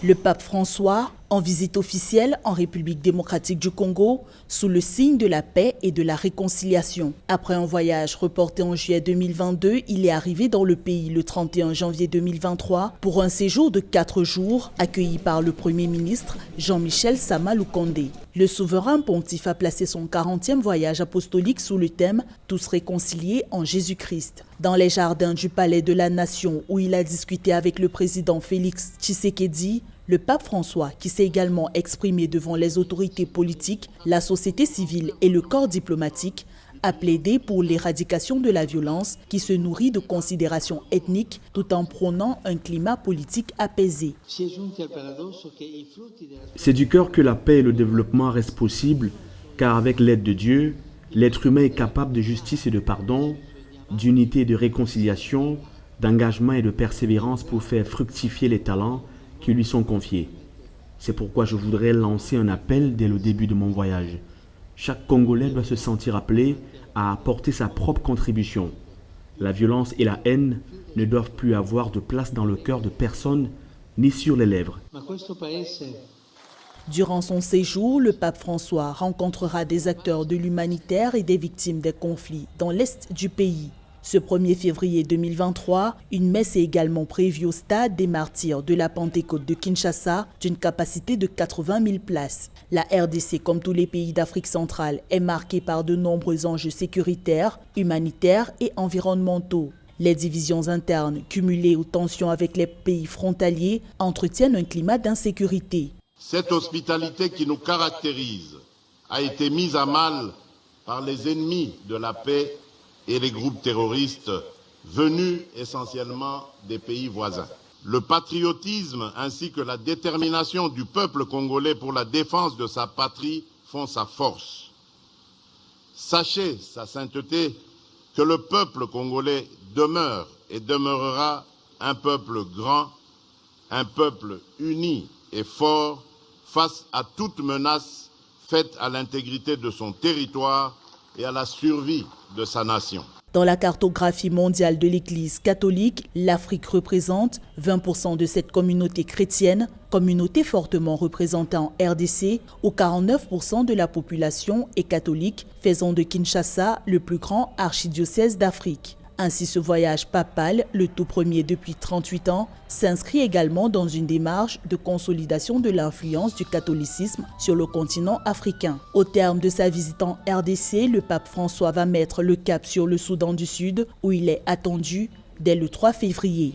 Le pape François, en visite officielle en République démocratique du Congo, sous le signe de la paix et de la réconciliation. Après un voyage reporté en juillet 2022, il est arrivé dans le pays le 31 janvier 2023 pour un séjour de 4 jours, accueilli par le Premier ministre Jean-Michel Sama Lukonde. Le souverain pontife a placé son 40e voyage apostolique sous le thème « Tous réconciliés en Jésus-Christ ». Dans les jardins du Palais de la Nation, où il a discuté avec le président Félix Tshisekedi, le pape François, qui s'est également exprimé devant les autorités politiques, la société civile et le corps diplomatique, a plaidé pour l'éradication de la violence qui se nourrit de considérations ethniques tout en prônant un climat politique apaisé. C'est du cœur que la paix et le développement restent possibles, car avec l'aide de Dieu, l'être humain est capable de justice et de pardon, d'unité et de réconciliation, d'engagement et de persévérance pour faire fructifier les talents qui lui sont confiés. C'est pourquoi je voudrais lancer un appel dès le début de mon voyage. Chaque Congolais doit se sentir appelé à apporter sa propre contribution. La violence et la haine ne doivent plus avoir de place dans le cœur de personne ni sur les lèvres. Durant son séjour, le pape François rencontrera des acteurs de l'humanitaire et des victimes des conflits dans l'est du pays. Ce 1er février 2023, une messe est également prévue au stade des martyrs de la Pentecôte de Kinshasa d'une capacité de 80 000 places. La RDC, comme tous les pays d'Afrique centrale, est marquée par de nombreux enjeux sécuritaires, humanitaires et environnementaux. Les divisions internes, cumulées aux tensions avec les pays frontaliers, entretiennent un climat d'insécurité. Cette hospitalité qui nous caractérise a été mise à mal par les ennemis de la paix et les groupes terroristes venus essentiellement des pays voisins. Le patriotisme ainsi que la détermination du peuple congolais pour la défense de sa patrie font sa force. Sachez, sa sainteté, que le peuple congolais demeure et demeurera un peuple grand, un peuple uni et fort face à toute menace faite à l'intégrité de son territoire et à la survie de sa nation. Dans la cartographie mondiale de l'Église catholique, l'Afrique représente 20% de cette communauté chrétienne, communauté fortement représentée en RDC, où 49% de la population est catholique, faisant de Kinshasa le plus grand archidiocèse d'Afrique. Ainsi, ce voyage papal, le tout premier depuis 38 ans, s'inscrit également dans une démarche de consolidation de l'influence du catholicisme sur le continent africain. Au terme de sa visite en RDC, le pape François va mettre le cap sur le Soudan du Sud, où il est attendu dès le 3 février.